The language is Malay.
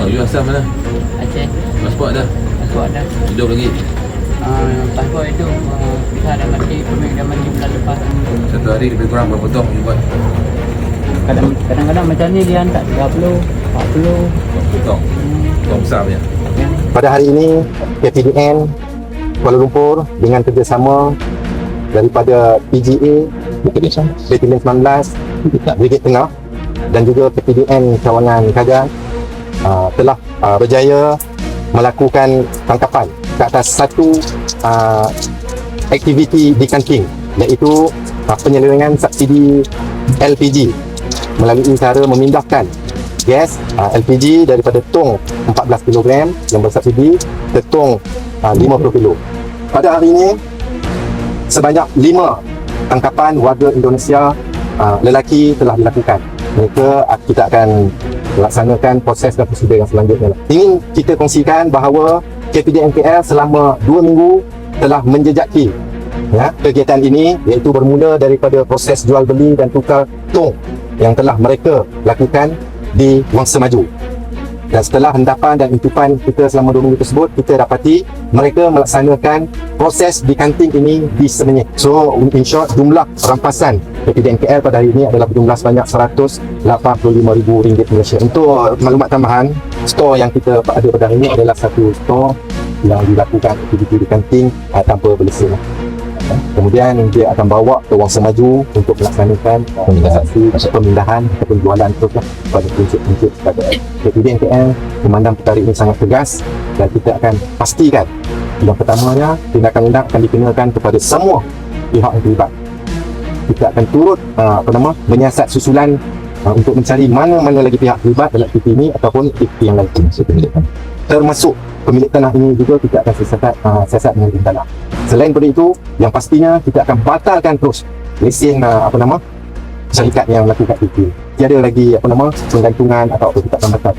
You asal mana? Aceh. Pasport dah? Pasport dah. Hidup lagi? Pasport itu kita ada mati, kami dah mati bulan lepas. Satu hari lebih kurang berapa tong you buat? Kadang-kadang macam ni dia hantar 30, 40. 40 tong? Tong besar punya? Ya. Pada hari ini, KPDN Kuala Lumpur dengan kerjasama daripada PGA, Batalion 19, Brigade Tengah dan juga KPDN Cawangan Kajar telah berjaya melakukan tangkapan ke atas satu aktiviti decanting, iaitu penyelewengan subsidi LPG melalui cara memindahkan gas LPG daripada tong 14 kg yang bersubsidi ke tong 50 kg. Pada hari ini sebanyak 5 tangkapan warga Indonesia lelaki telah dilakukan. Kita akan laksanakan proses dan prosedur yang selanjutnya. Ingin kita kongsikan bahawa KPDN KL selama 2 minggu telah menjejaki kegiatan ini, iaitu bermula daripada proses jual beli dan tukar tong yang telah mereka lakukan di Wangsa Maju. Dan setelah hendapan dan intipan kita selama 2 minggu tersebut, kita dapati mereka melaksanakan proses decanting ini di Semenyih. So, in short, jumlah rampasan KPDN KL pada hari ini adalah berjumlah sebanyak RM185,000 Malaysia. Untuk maklumat tambahan, store yang kita ada pada hari ini adalah satu store yang dilakukan aktiviti decanting tanpa berlesen. Kemudian dia akan bawa ke Wangsa Maju untuk melaksanakan pemindahan atau penjualan teruslah kepada prinsip-prinsip kepada KPDN KL. Memandang perkara ini sangat tegas dan kita akan pastikan yang pertamanya tindakan undang akan dikenakan kepada semua pihak yang terlibat. Kita akan turut menyiasat susulan untuk mencari mana-mana lagi pihak terlibat dalam aktiviti ini ataupun aktiviti yang lain. Termasuk pemilik tanah ini juga kita akan siasat dengan tanah. Selain daripada itu, yang pastinya kita akan batalkan terus lesen syarikat yang melakukan aktiviti. Tiada lagi penggantungan atau kita akan batal.